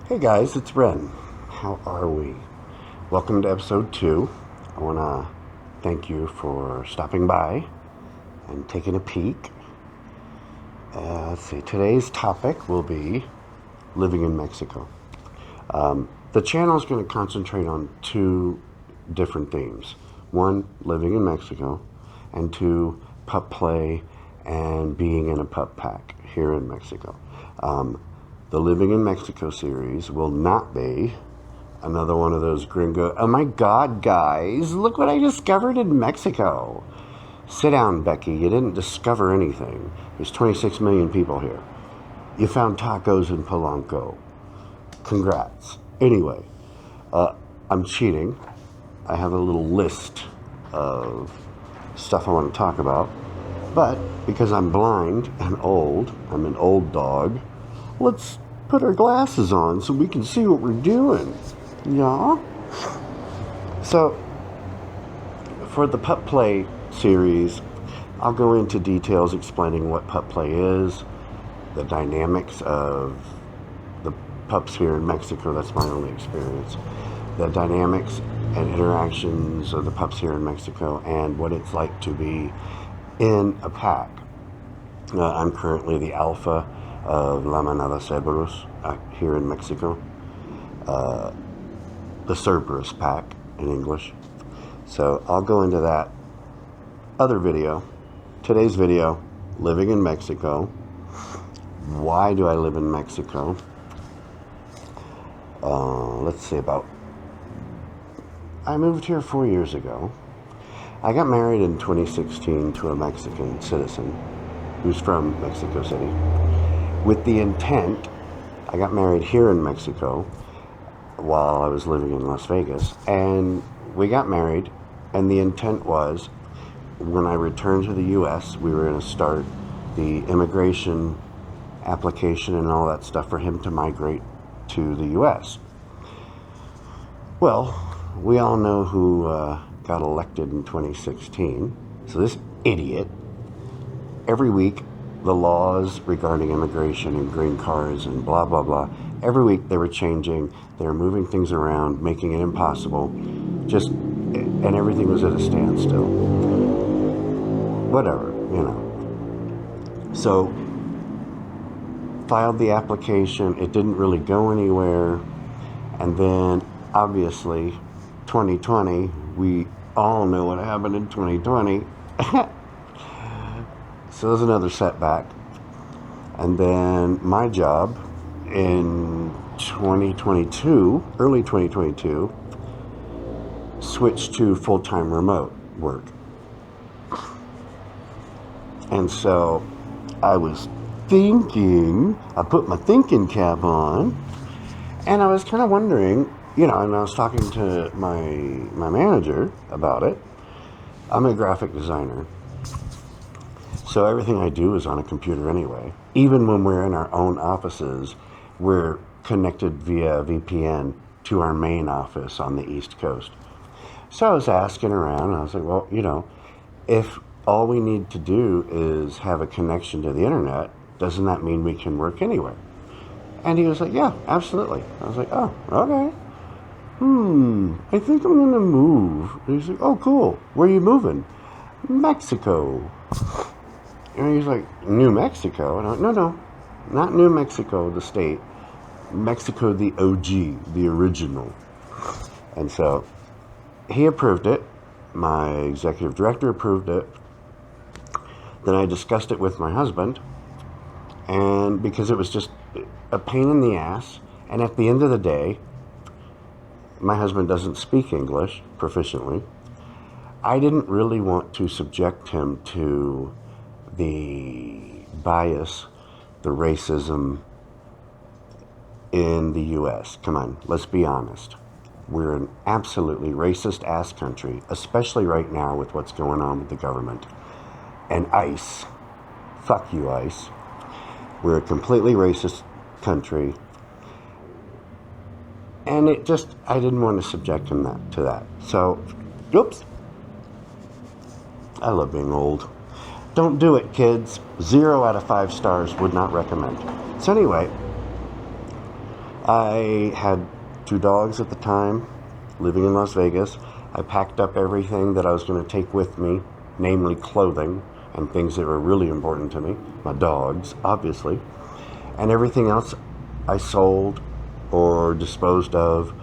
Hey guys, it's Ren. How are we? Welcome to episode 2. I want to thank you for stopping by and taking a peek. Let's see, today's topic will be living in Mexico. The channel is going to concentrate on two different themes. One, living in Mexico, and two, pup play and being in a pup pack here in Mexico. The Living in Mexico series will not be another one of those gringo, oh my God, guys, look what I discovered in Mexico. Sit down, Becky, you didn't discover anything. There's 26 million people here. You found tacos in Polanco. Congrats. Anyway, I'm cheating. I have a little list of stuff I want to talk about. But because I'm blind and old, I'm an old dog, let's put our glasses on so we can see what we're doing. Yeah? So, for the pup play series, I'll go into details explaining what pup play is, the dynamics of the pups here in Mexico. That's my only experience. The dynamics and interactions of the pups here in Mexico and what it's like to be in a pack. I'm currently the alpha of La Manada Cerberus here in Mexico. The Cerberus Pack in English. So I'll go into that other video. Today's video, living in Mexico. Why do I live in Mexico? Let's see, I moved here 4 years ago. I got married in 2016 to a Mexican citizen who's from Mexico City. With the intent, I got married here in Mexico while I was living in Las Vegas. And we got married, and the intent was, when I returned to the U.S., we were going to start the immigration application and all that stuff for him to migrate to the U.S. Well, we all know who got elected in 2016. So this idiot, every week, the laws regarding immigration and green cards and blah, blah, blah, every week they were changing, they were moving things around, making it impossible, and everything was at a standstill. Whatever, you know. So, filed the application, it didn't really go anywhere, and then, obviously, 2020, we all know what happened in 2020. So there's another setback. And then my job in 2022, early 2022, switched to full-time remote work. And so I was thinking, I put my thinking cap on, and I was kind of wondering, you know, and I was talking to my manager about it. I'm a graphic designer. So everything I do is on a computer anyway. Even when we're in our own offices, we're connected via VPN to our main office on the East Coast. So I was asking around, and I was like, well, you know, if all we need to do is have a connection to the internet, doesn't that mean we can work anywhere? And he was like, yeah, absolutely. I was like, oh, okay. I think I'm gonna move. And he's like, oh, cool. Where are you moving? Mexico. And he's like, New Mexico? And I went, no, not New Mexico, the state. Mexico, the OG, the original. And so he approved it. My executive director approved it. Then I discussed it with my husband. And because it was just a pain in the ass. And at the end of the day, my husband doesn't speak English proficiently. I didn't really want to subject him to the bias, the racism in the U.S. Come on, let's be honest. We're an absolutely racist ass country, especially right now with what's going on with the government. And ICE. Fuck you, ICE. We're a completely racist country. And I didn't want to subject him to that. So, oops. I love being old. Don't do it, kids. 0 out of 5 stars, would not recommend. So anyway, I had 2 dogs at the time, living in Las Vegas. I packed up everything that I was going to take with me, namely clothing and things that were really important to me, my dogs, obviously, and everything else I sold or disposed of,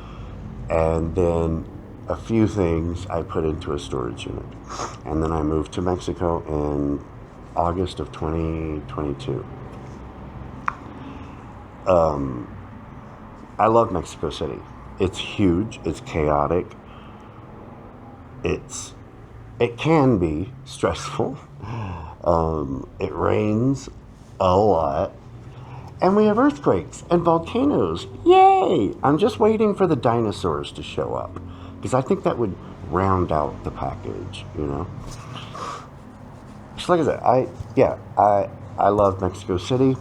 and then a few things I put into a storage unit. And then I moved to Mexico in August of 2022. I love Mexico City. It's huge, it's chaotic, it can be stressful. It rains a lot. And we have earthquakes and volcanoes. Yay! I'm just waiting for the dinosaurs to show up, because I think that would round out the package, you know? Just like I said, I love Mexico City.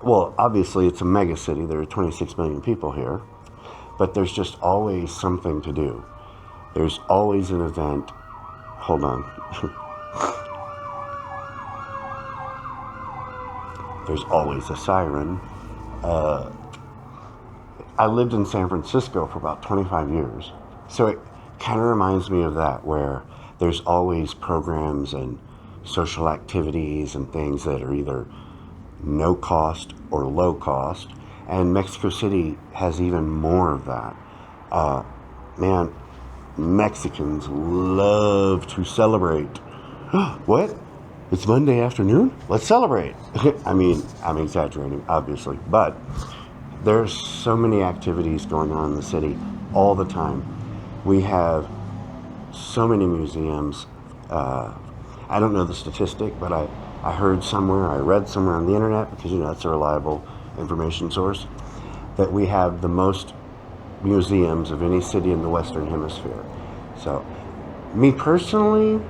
Well, obviously it's a mega city. There are 26 million people here. But there's just always something to do. There's always an event. Hold on. There's always a siren. I lived in San Francisco for about 25 years. So it kind of reminds me of that, where there's always programs and social activities and things that are either no cost or low cost. And Mexico City has even more of that. Man, Mexicans love to celebrate. What? It's Monday afternoon? Let's celebrate. I mean, I'm exaggerating, obviously, but there's so many activities going on in the city all the time. We have so many museums. I don't know the statistic, but I heard somewhere, I read somewhere on the internet, because, you know, that's a reliable information source, that we have the most museums of any city in the Western Hemisphere. So, me personally,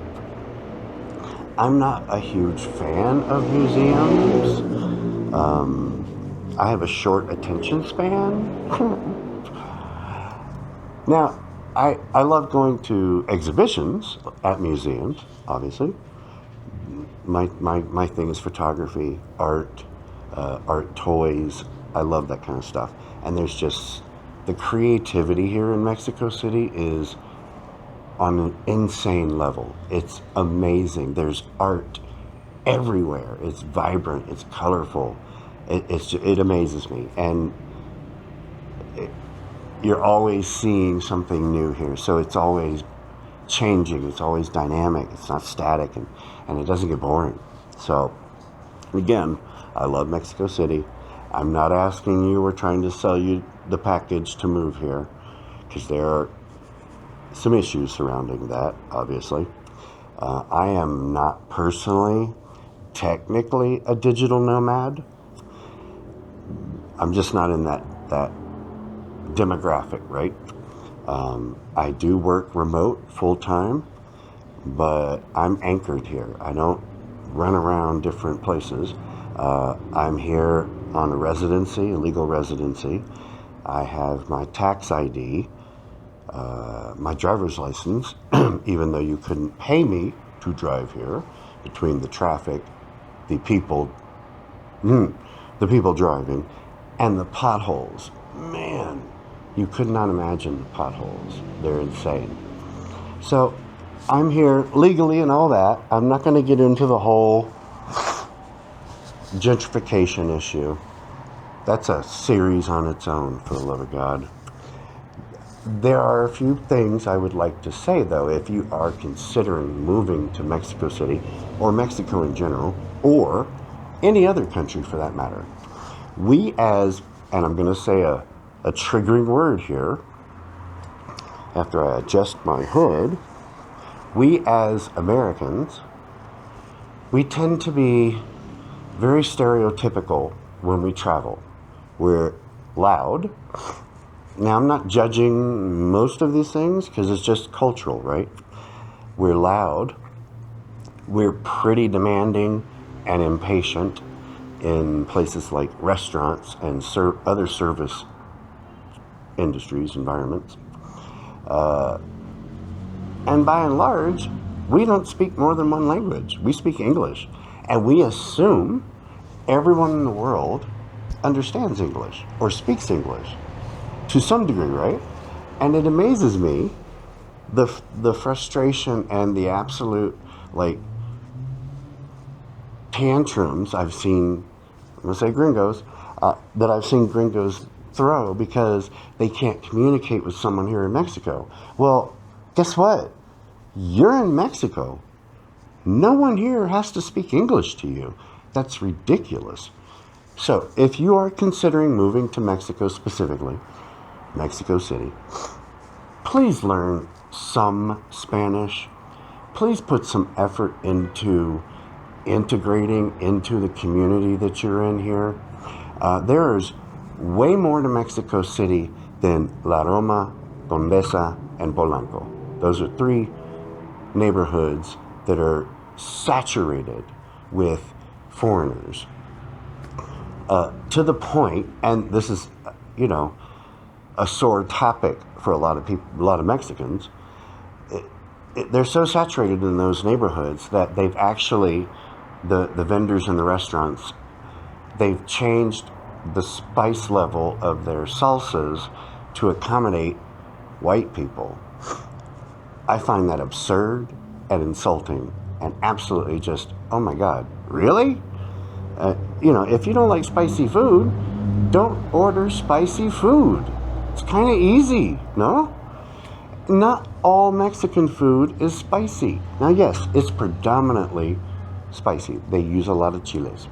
I'm not a huge fan of museums. I have a short attention span. Now, I love going to exhibitions at museums, obviously. My thing is photography, art toys. I love that kind of stuff. And there's just, the creativity here in Mexico City is on an insane level. It's amazing. There's art everywhere. It's vibrant. It's colorful. It amazes me. And you're always seeing something new here. So it's always changing. It's always dynamic. It's not static, and it doesn't get boring. So again, I love Mexico City. I'm not asking you or trying to sell you the package to move here, because there are some issues surrounding that, obviously. I am not personally, technically, a digital nomad. I'm just not in that demographic, right? I do work remote full-time, but I'm anchored here. I don't run around different places. I'm here on a residency, a legal residency. I have my tax ID, my driver's license, even though you couldn't pay me to drive here, between the traffic, the people driving, and the potholes. Man, you could not imagine the potholes. They're insane. So I'm here legally and all that. I'm not going to get into the whole gentrification issue. That's a series on its own, for the love of God. There are a few things I would like to say, though, if you are considering moving to Mexico City, or Mexico in general, or any other country for that matter. We as, and I'm going to say a triggering word here, after I adjust my hood, we as Americans, we tend to be very stereotypical when we travel. We're loud. Now, I'm not judging most of these things, because it's just cultural, right? We're loud. We're pretty demanding and impatient in places like restaurants and other service industries, environments. And by and large, we don't speak more than one language. We speak English. And we assume everyone in the world understands English or speaks English to some degree, right? And it amazes me the frustration and the absolute like tantrums I've seen. I'm gonna say gringos that I've seen gringos throw because they can't communicate with someone here in Mexico. Well, guess what? You're in Mexico. No one here has to speak English to you. That's ridiculous. So, if you are considering moving to Mexico specifically, Mexico City, please learn some Spanish. Please put some effort into integrating into the community that you're in here. There's way more to Mexico City than La Roma, Condesa, and Polanco. Those are three neighborhoods that are saturated with foreigners. To the point, and this is, a sore topic for a lot of people, a lot of Mexicans, they're so saturated in those neighborhoods that they've actually, the vendors in the restaurants, they've changed the spice level of their salsas to accommodate white people. I find that absurd and insulting and absolutely just, oh my God, really? If you don't like spicy food, don't order spicy food. It's kind of easy, no? Not all Mexican food is spicy. Now, yes, it's predominantly spicy. They use a lot of chiles.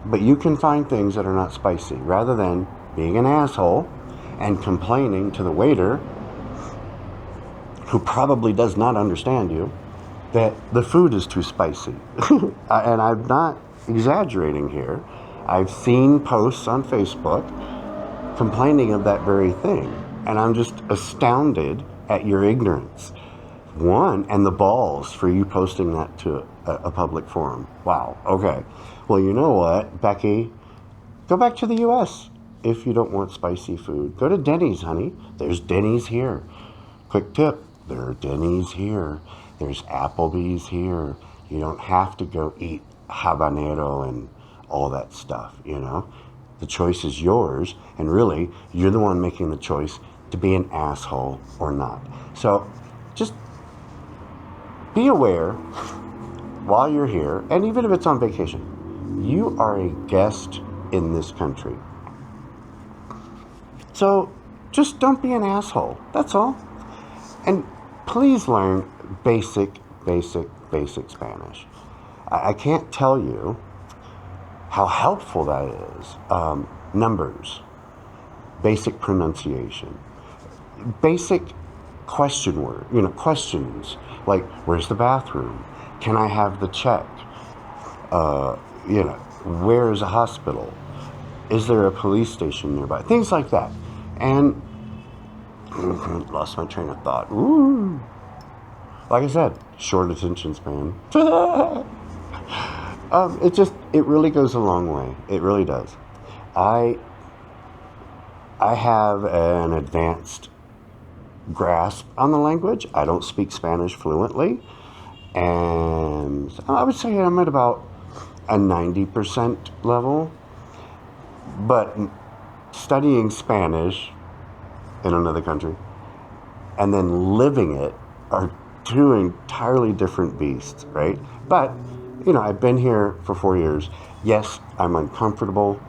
But you can find things that are not spicy, rather than being an asshole and complaining to the waiter, who probably does not understand you, that the food is too spicy. And I'm not exaggerating here. I've seen posts on Facebook complaining of that very thing. And I'm just astounded at your ignorance. One, and the balls for you posting that to a public forum. Wow, okay. Well, you know what, Becky? Go back to the U.S. if you don't want spicy food. Go to Denny's, honey. There's Denny's here. Quick tip, there are Denny's here. There's Applebee's here. You don't have to go eat habanero and all that stuff, The choice is yours, and really, you're the one making the choice to be an asshole or not. So, just be aware while you're here, and even if it's on vacation, you are a guest in this country. So, just don't be an asshole. That's all. And please learn basic Spanish. I can't tell you how helpful that is. Numbers, basic pronunciation, basic questions like, where's the bathroom? Can I have the check? Where is a hospital? Is there a police station nearby? Things like that. And lost my train of thought. Ooh. Like I said, short attention span. It really goes a long way. It really does. I have an advanced grasp on the language. I don't speak Spanish fluently. And I would say I'm at about a 90% level. But studying Spanish in another country and then living it are two entirely different beasts, right? But, I've been here for 4 years. Yes, I'm uncomfortable.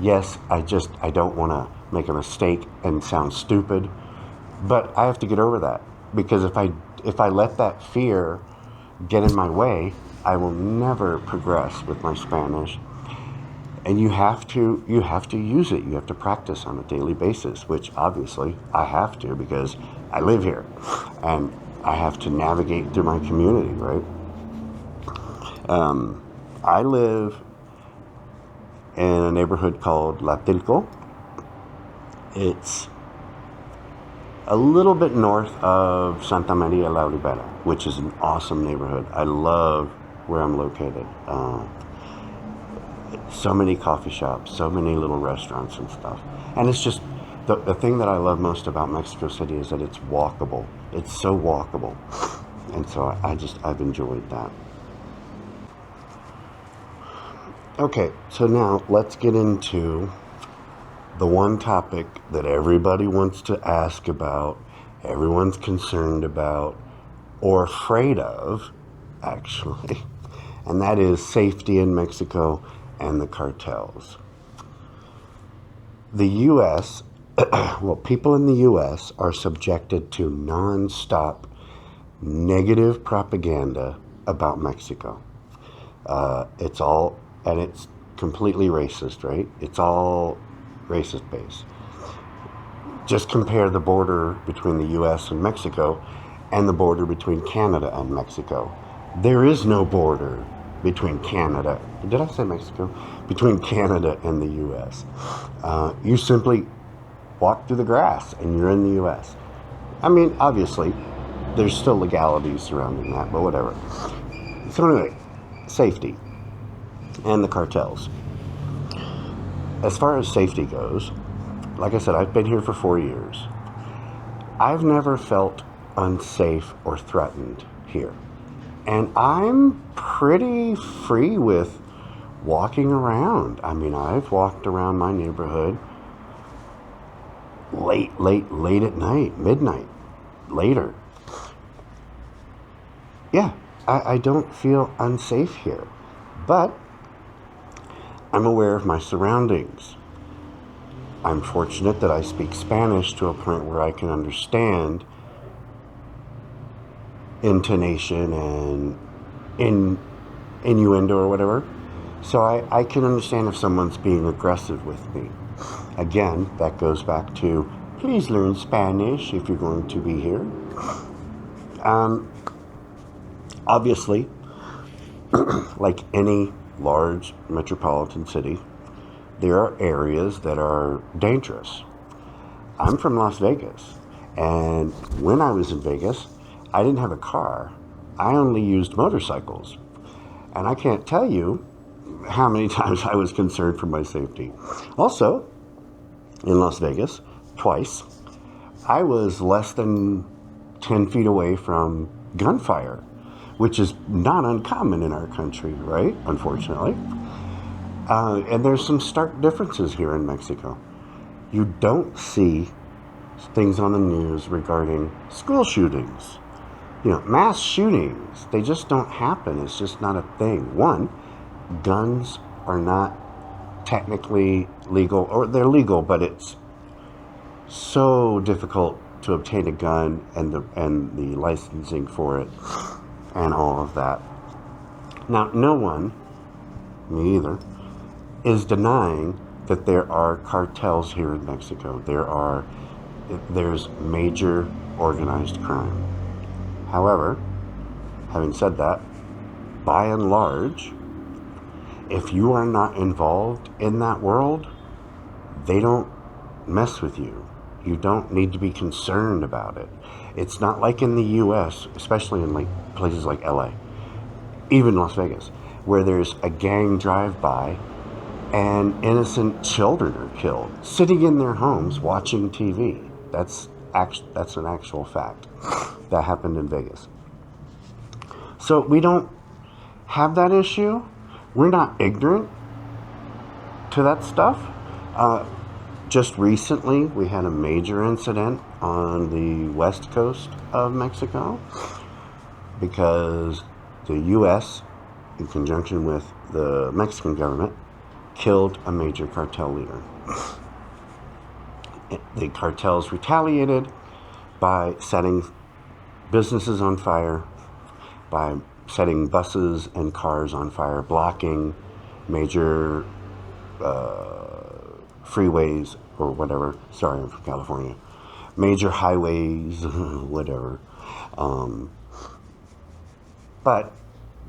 Yes, I don't want to make a mistake and sound stupid. But I have to get over that, because if I let that fear get in my way, I will never progress with my Spanish. And you have to use it. You have to practice on a daily basis, which obviously I have to, because I live here and I have to navigate through my community, right? I live in a neighborhood called Latilco. It's a little bit north of Santa Maria La Ribera, which is an awesome neighborhood. I love where I'm located. So many coffee shops, so many little restaurants and stuff. And it's just, the thing that I love most about Mexico City is that it's walkable. It's so walkable. And so I've enjoyed that. Okay, so now let's get into the one topic that everybody wants to ask about, everyone's concerned about, or afraid of, actually, and that is safety in Mexico and the cartels. The U.S., well, people in the U.S. are subjected to non-stop negative propaganda about Mexico. It's all, and it's completely racist, right? It's all racist based. Just compare the border between the U.S. and Mexico and the border between Canada and Mexico. There is no border between Canada. Did I say Mexico? Between Canada and the U.S. You simply walk through the grass and you're in the U.S. I mean, obviously, there's still legalities surrounding that, but whatever. So anyway, safety and the cartels. As far as safety goes, like I said, I've been here for 4 years. I've never felt unsafe or threatened here. And I'm pretty free with walking around. I mean, I've walked around my neighborhood late at night, midnight, later. Yeah, I don't feel unsafe here. But I'm aware of my surroundings. I'm fortunate that I speak Spanish to a point where I can understand intonation and innuendo or whatever. So I can understand if someone's being aggressive with me. Again, that goes back to please learn Spanish if you're going to be here. Obviously, like any large metropolitan city, there are areas that are dangerous. I'm from Las Vegas, and when I was in Vegas, I didn't have a car. I only used motorcycles. And I can't tell you how many times I was concerned for my safety. Also, in Las Vegas, twice, I was less than 10 feet away from gunfire, which is not uncommon in our country, right? Unfortunately. And there's some stark differences here in Mexico. You don't see things on the news regarding school shootings. You know, mass shootings, they just don't happen. It's just not a thing. One, guns are not technically legal, or they're legal, but it's so difficult to obtain a gun and the licensing for it and all of that. Now, no one, me either, is denying that there are cartels here in Mexico. There's major organized crime. However, having said that, by and large, if you are not involved in that world, they don't mess with you. You don't need to be concerned about it. It's not like in the U.S., especially in like places like LA, even Las Vegas, where there's a gang drive-by and innocent children are killed sitting in their homes watching TV. That's an actual fact. That happened in Vegas. So we don't have that issue. We're not ignorant to that stuff. Just recently, we had a major incident on the west coast of Mexico because the U.S., in conjunction with the Mexican government, killed a major cartel leader. The cartels retaliated by setting businesses on fire, by setting buses and cars on fire, blocking major freeways or whatever. Sorry, I'm from California. Major highways, whatever. But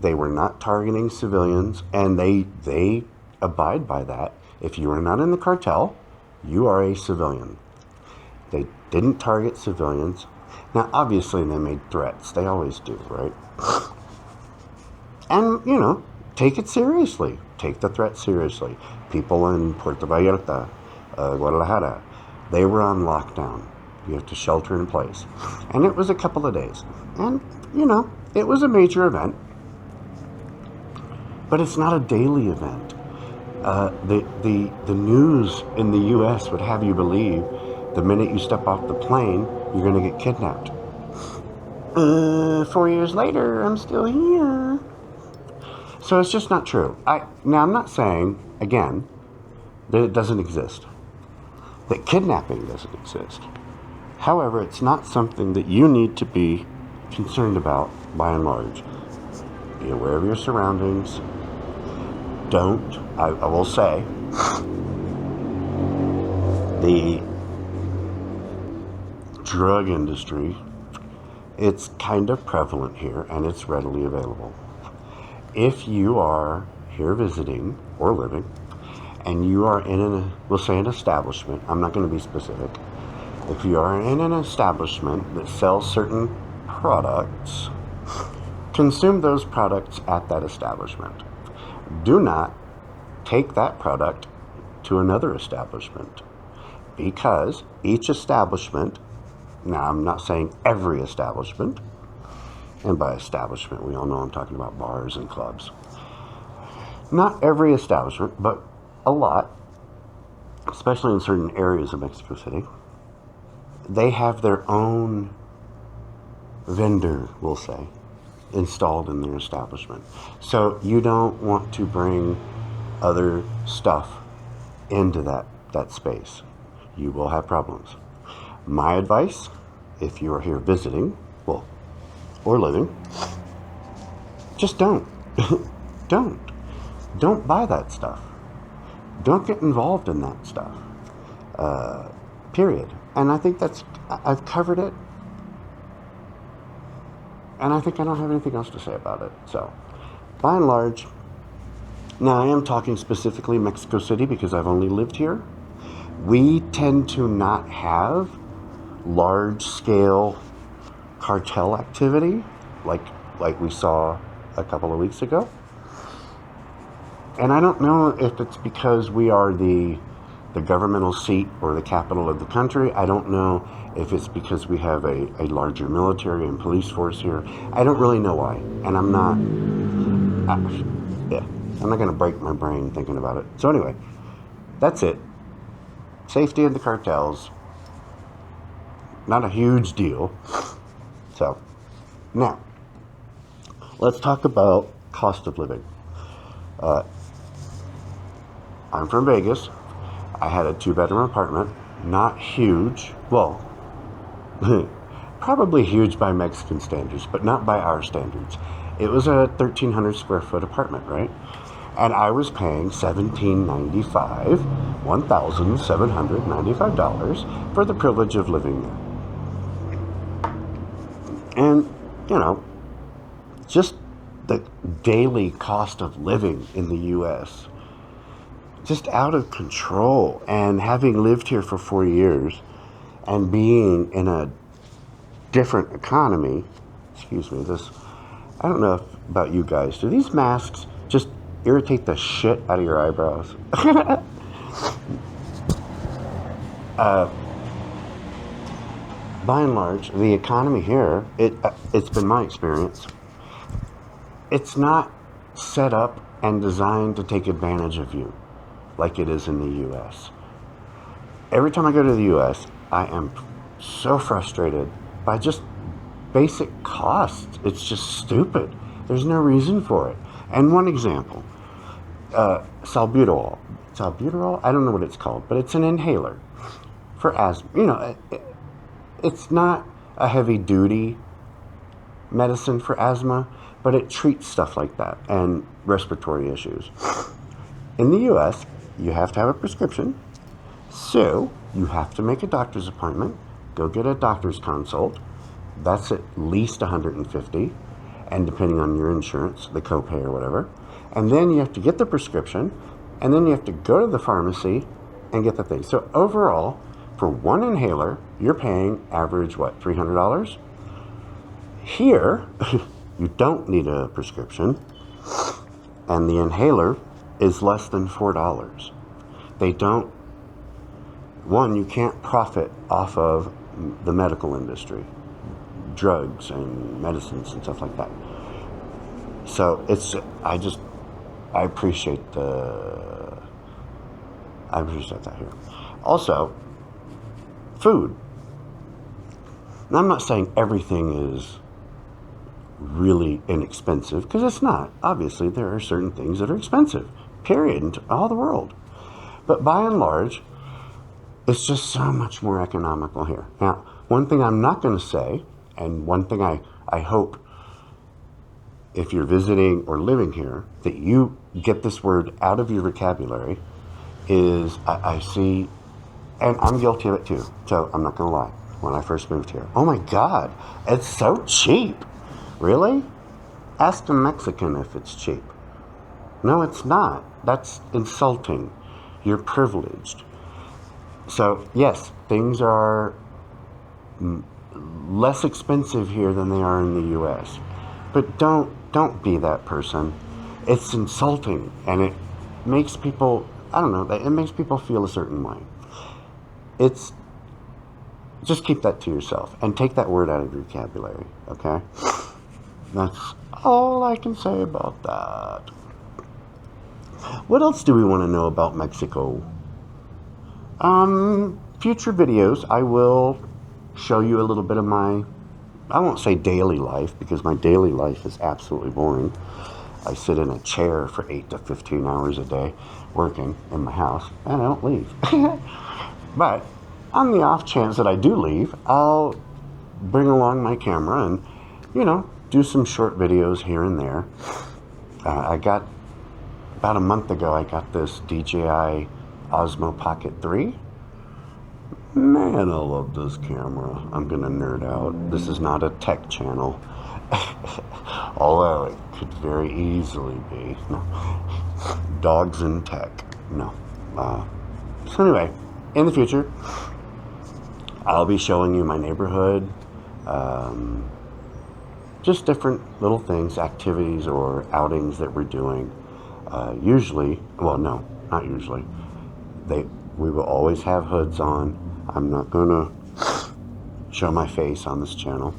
they were not targeting civilians, and they abide by that. If you are not in the cartel, you are a civilian. They didn't target civilians. Now, obviously, they made threats. They always do, right? And, you know, take it seriously. Take the threat seriously. People in Puerto Vallarta, Guadalajara, they were on lockdown. You have to shelter in place. And it was a couple of days. And, you know, it was a major event. But it's not a daily event. The news in the U.S. would have you believe the minute you step off the plane, you're going to get kidnapped. 4 years later, I'm still here. So it's just not true. Now, I'm not saying, again, that it doesn't exist, that kidnapping doesn't exist. However, it's not something that you need to be concerned about by and large. Be aware of your surroundings. I will say, the drug industry, it's kind of prevalent here and it's readily available. If you are here visiting or living and you are in we'll say an establishment, I'm not going to be specific. If you are in an establishment that sells certain products, consume those products at that establishment. Do not take that product to another establishment, because each establishment, now I'm not saying every establishment, and by establishment we all know I'm talking about bars and clubs. Not every establishment, but a lot, especially in certain areas of Mexico City, they have their own vendor, we'll say, installed in their establishment. So you don't want to bring other stuff into that space. You will have problems. My advice, if you are here visiting, or living, just don't. Don't buy that stuff. Don't get involved in that stuff. Period. And I think I've covered it. And I think I don't have anything else to say about it. So, by and large, now I am talking specifically Mexico City because I've only lived here. We tend to not have large-scale cartel activity like we saw a couple of weeks ago. And I don't know if it's because we are the governmental seat or the capital of the country. I don't know if it's because we have a larger military and police force here. I don't really know why. And I'm not going to break my brain thinking about it. So anyway, that's it. Safety of the cartels, not a huge deal. So, now, let's talk about cost of living. I'm from Vegas. I had a 2-bedroom apartment, not huge. Well, probably huge by Mexican standards, but not by our standards. It was a 1,300 square foot apartment, right? And I was paying $1,795 for the privilege of living there. And, just the daily cost of living in the U.S., just out of control. And having lived here for 4 years and being in a different economy, excuse me, I don't know about you guys, do these masks just irritate the shit out of your eyebrows? By and large, the economy here, it's been my experience, it's not set up and designed to take advantage of you like it is in the U.S. Every time I go to the U.S., I am so frustrated by just basic costs. It's just stupid. There's no reason for it. And one example, salbutamol. Salbutamol? I don't know what it's called, but it's an inhaler for asthma. It's not a heavy-duty medicine for asthma, but it treats stuff like that and respiratory issues. In the U.S., you have to have a prescription, so you have to make a doctor's appointment, go get a doctor's consult. That's at least $150, and depending on your insurance, the copay or whatever. And then you have to get the prescription, and then you have to go to the pharmacy and get the thing. So overall, for one inhaler, you're paying average, $300? Here, you don't need a prescription, and the inhaler is less than $4. You can't profit off of the medical industry, drugs and medicines and stuff like that. So I appreciate the I just said that here. Also, food. Now, I'm not saying everything is really inexpensive, because it's not. Obviously, there are certain things that are expensive, period, in all the world. But by and large, it's just so much more economical here. Now, one thing I'm not going to say, and one thing I hope if you're visiting or living here, that you get this word out of your vocabulary, is I see, and I'm guilty of it too, so I'm not going to lie, when I first moved here. Oh my God, it's so cheap. Really? Ask a Mexican if it's cheap. No, it's not. That's insulting. You're privileged. So, yes, things are less expensive here than they are in the U.S. But don't be that person. It's insulting, and it makes people, I don't know, it makes people feel a certain way. It's, just keep that to yourself, and take that word out of your vocabulary, okay? That's all I can say about that. What else do we want to know about Mexico? Future videos, I will show you a little bit of my, I won't say daily life, because my daily life is absolutely boring. I sit in a chair for 8 to 15 hours a day working in my house, and I don't leave. But on the off chance that I do leave, I'll bring along my camera and, do some short videos here and there. I got, about a month ago, I got this DJI Osmo Pocket 3. Man, I love this camera. I'm gonna nerd out. This is not a tech channel. Although it could very easily be. No. Dogs and tech. No. So anyway, in the future, I'll be showing you my neighborhood, just different little things, activities or outings that we're doing. Usually, well, no, not usually. We will always have hoods on. I'm not gonna show my face on this channel,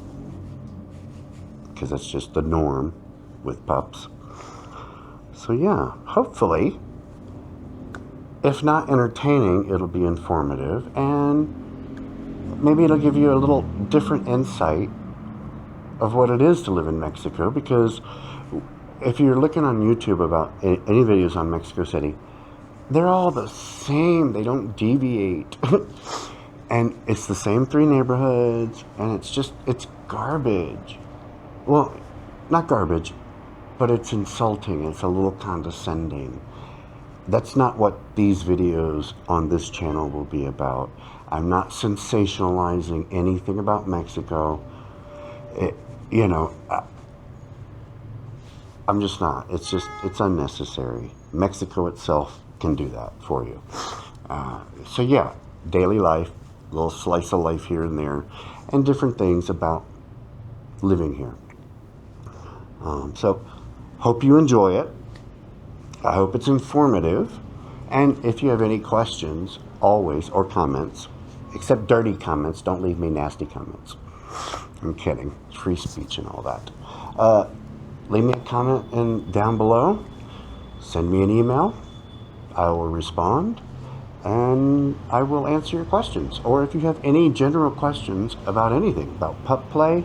because that's just the norm with pups. So yeah, hopefully, if not entertaining, it'll be informative, and maybe it'll give you a little different insight of what it is to live in Mexico, because if you're looking on YouTube about any videos on Mexico City, they're all the same. They don't deviate. And it's the same 3 neighborhoods, and it's garbage. Well, not garbage, but it's insulting. It's a little condescending. That's not what these videos on this channel will be about. I'm not sensationalizing anything about Mexico. I'm just not. It's unnecessary. Mexico itself can do that for you. So yeah, daily life, little slice of life here and there, and different things about living here. So hope you enjoy it. I hope it's informative. And if you have any questions, always, or comments, except dirty comments, don't leave me nasty comments. I'm kidding. It's free speech and all that. Leave me a comment down below. Send me an email. I will respond, and I will answer your questions. Or if you have any general questions about anything, about pup play,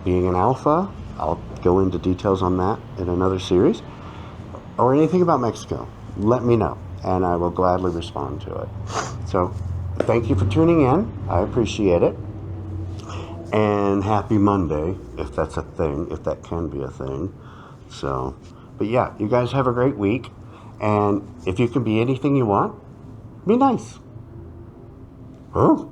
being an alpha, I'll go into details on that in another series, or anything about Mexico, let me know, and I will gladly respond to it. So thank you for tuning in. I appreciate it. And happy Monday, if that's a thing, if that can be a thing. So, but yeah, you guys have a great week. And if you can be anything you want, be nice. Oh.